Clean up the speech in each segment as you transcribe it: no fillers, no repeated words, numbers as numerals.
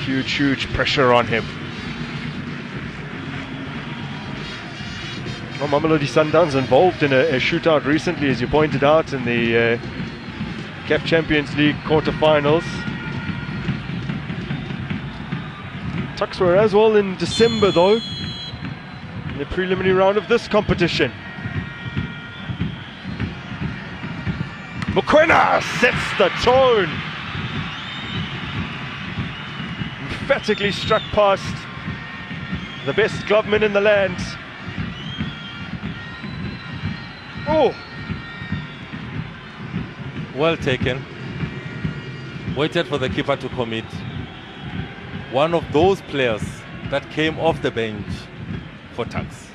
Huge pressure on him. Well, Mamelodi Sundowns involved in a shootout recently, as you pointed out, in the CAF Champions League quarterfinals. Tuks were as well in December, though, in the preliminary round of this competition. Mokoena sets the tone. Emphatically struck past the best gloveman in the land. Oh! Well taken. Waited for the keeper to commit. One of those players that came off the bench for Tuks.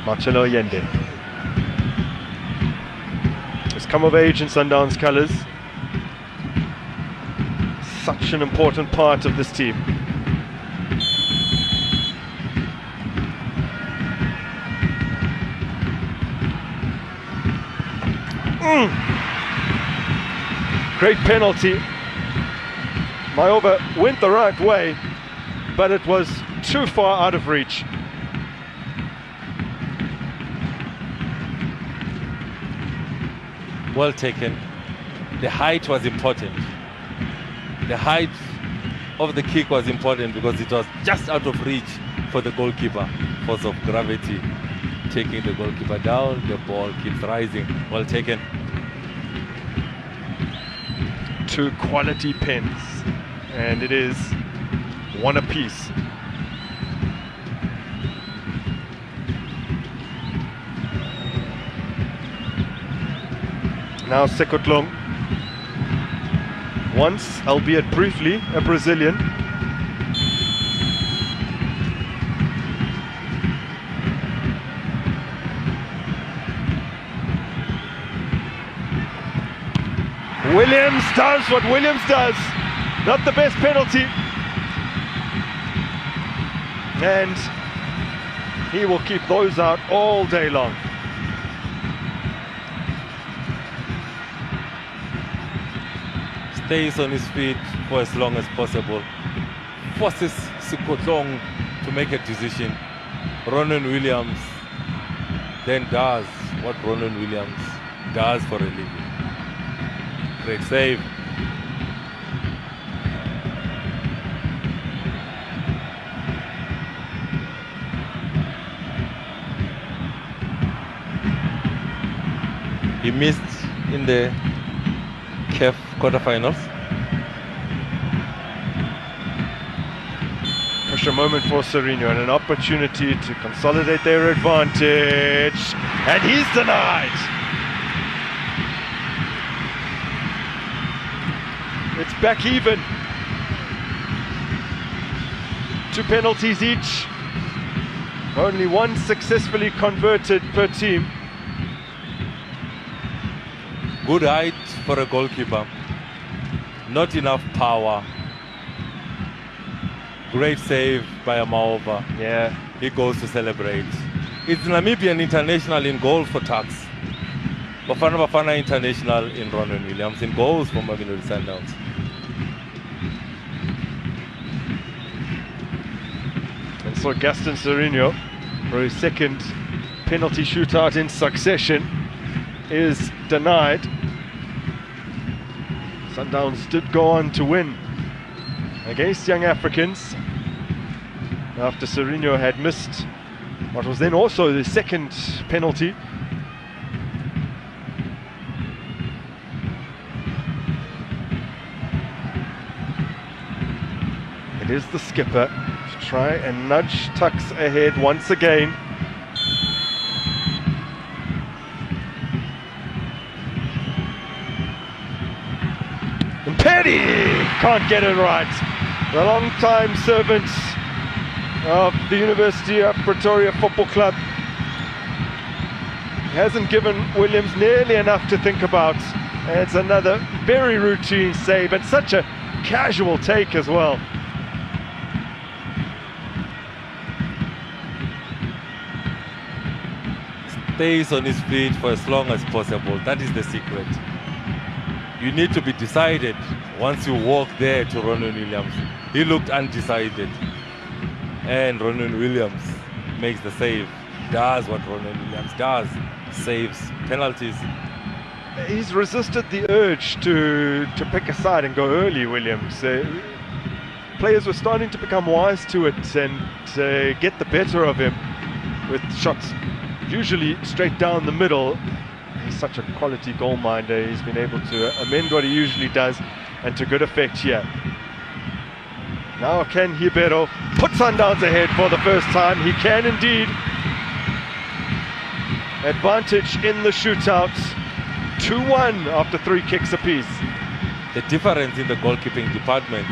Marcelo Allende has come of age in Sundowns colours. Such an important part of this team. Great penalty. Mayoba went the right way, but it was too far out of reach. Well taken. The height was important. The height of the kick was important because it was just out of reach for the goalkeeper. Force of gravity taking the goalkeeper down. The ball keeps rising. Well taken. Two quality pens, and it is one apiece. Now Sekotlong, once, albeit briefly, a Brazilian. Williams does what Williams does. Not the best penalty. And he will keep those out all day long. Stays on his feet for as long as possible. Forces Sekotlong to make a decision. Ronan Williams then does what Ronan Williams does for a living. Great save. He missed in the CAF quarterfinals. Pressure moment for Serino and an opportunity to consolidate their advantage. And he's denied. It's back even. 2 penalties each. Only one successfully converted per team. Good height for a goalkeeper. Not enough power. Great save by Amaova. Yeah. He goes to celebrate. It's Namibian international in goal for Tuks. Bafana Bafana international in Ronan Williams in goals for Mamelodi Sundowns. And so Gaston Serino, for his second penalty shootout in succession, is denied. Sundowns did go on to win against Young Africans after Serino had missed what was then also the second penalty. It is the skipper to try and nudge Tuks ahead once again. And Petty can't get it right. The long-time servant of the University of Pretoria Football Club hasn't given Williams nearly enough to think about. It's another very routine save and such a casual take as well. stays on his feet for as long as possible. That is the secret. You need to be decided once you walk there to Ronwen Williams. He looked undecided. And Ronwen Williams makes the save. Does what Ronwen Williams does. Saves penalties. He's resisted the urge to pick a side and go early, Williams. Players were starting to become wise to it and get the better of him with shots usually straight down the middle. He's such a quality goal minder. He's been able to amend what he usually does, and to good effect here. Now can Ribeiro put Sundowns ahead for the first time? He can indeed. Advantage in the shootouts. 2-1 after 3 kicks apiece. The difference in the goalkeeping department,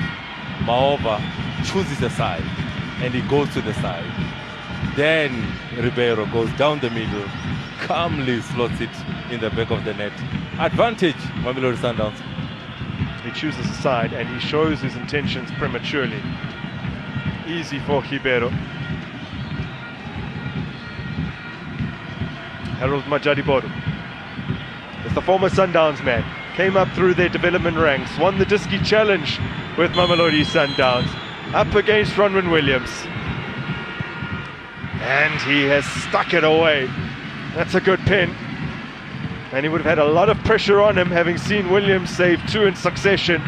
Maova chooses a side and he goes to the side. Then Ribeiro goes down the middle, calmly slots it in the back of the net. Advantage, Mamelodi Sundowns. He chooses a side and he shows his intentions prematurely. Easy for Ribeiro. Harold Majadiboru is the former Sundowns man. Came up through their development ranks, won the Diski Challenge with Mamelodi Sundowns, up against Ronwen Williams. And he has stuck it away. That's a good pin. And he would have had a lot of pressure on him, having seen Williams save 2 in succession.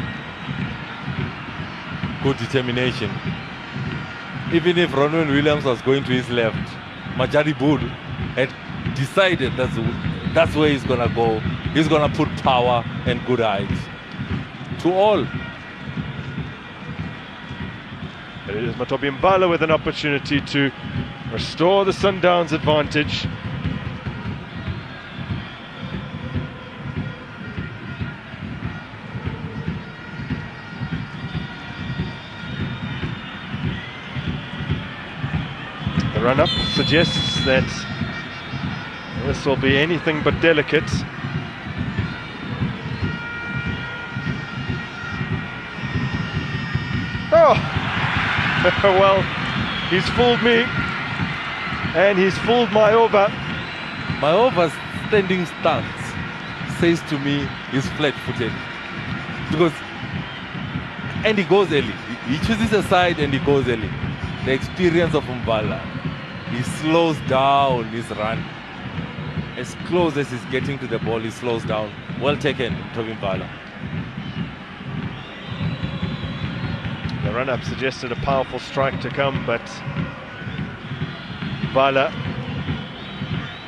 Good determination. Even if Ronwen Williams was going to his left, Majadiboru had decided that's where he's gonna go. He's gonna put power and good height to all. But it is Matobi Mbala with an opportunity to restore the Sundowns advantage. The run-up suggests that this will be anything but delicate. Oh! Well, he's fooled me. And he's fooled Maova. Maova's standing stance says to me he's flat-footed. And he goes early. He chooses a side and he goes early. The experience of Mbala. He slows down his run. As close as he's getting to the ball, he slows down. Well taken, Toby Mbala. The run-up suggested a powerful strike to come, but Mbala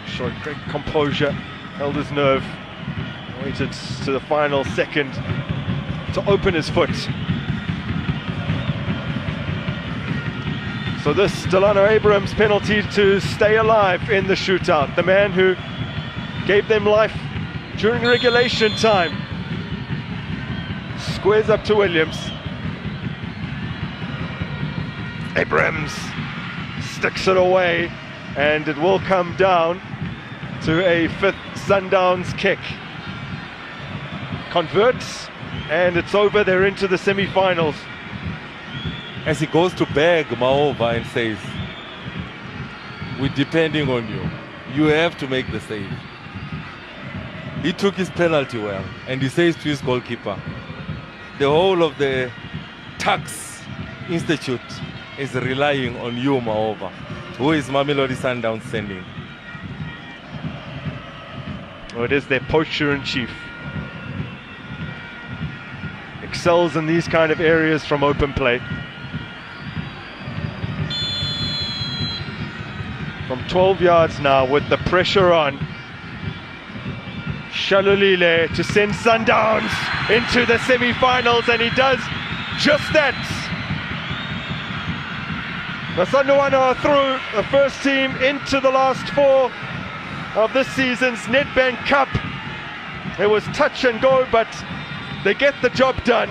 showed great composure, held his nerve, waited to the final second to open his foot. So this Delano Abrams penalty to stay alive in the shootout. The man who gave them life during regulation time. Squares up to Williams. Abrams sticks it away, and it will come down to a 5th Sundowns kick. Converts, and it's over. They're into the semi-finals. As he goes to beg Maova and says, we're depending on you. You have to make the save. He took his penalty well, and he says to his goalkeeper, the whole of the Tax Institute is relying on you, Maova. Who is Mamelodi Sundowns sending? Oh, it is their poacher-in-chief. Excels in these kind of areas from open play. From 12 yards now, with the pressure on, Shalulile to send Sundowns into the semi-finals, and he does just that. The Sundowns are through, the first team into the last 4 of this season's Nedbank Cup. It was touch and go, but they get the job done.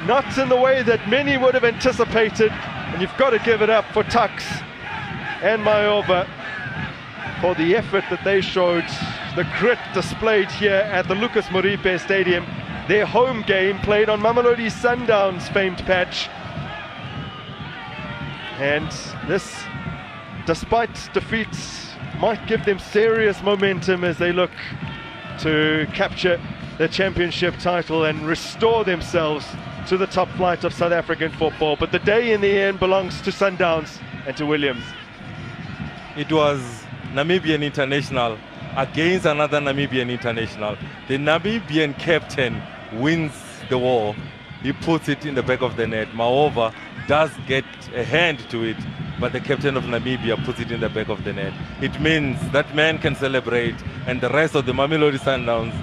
Not in the way that many would have anticipated, and you've got to give it up for Tux and Maova for the effort that they showed, the grit displayed here at the Lucas Moripe Stadium. Their home game played on Mamelodi Sundowns' famed patch. And this despite defeats, might give them serious momentum as they look to capture the championship title and restore themselves to the top flight of South African football. But the day in the end belongs to Sundowns and to Williams. It was Namibian international against another Namibian international. The Namibian captain wins the war. He puts it in the back of the net. Maova does get a hand to it, but the captain of Namibia puts it in the back of the net. It means that man can celebrate, and the rest of the Mamelodi Sundowns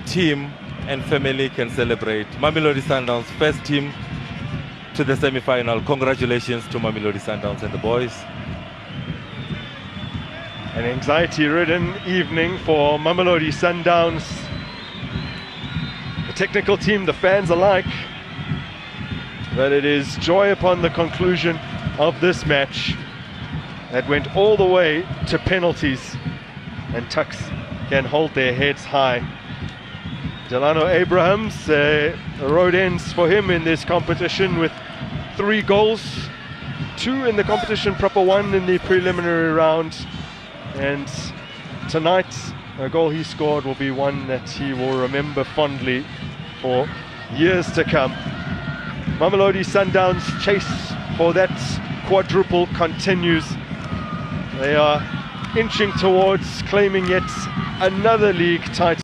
team and family can celebrate. Mamelodi Sundowns first team to the semi-final. Congratulations to Mamelodi Sundowns and the boys. An anxiety-ridden evening for Mamelodi Sundowns, the technical team, the fans alike. But it is joy upon the conclusion of this match that went all the way to penalties, and Tuks can hold their heads high. Delano Abrahams, road ends for him in this competition with 3 goals, 2 in the competition proper, 1 in the preliminary round. And tonight, a goal he scored will be one that he will remember fondly for years to come. Mamelodi Sundowns' chase for that quadruple continues. They are inching towards claiming yet another league title.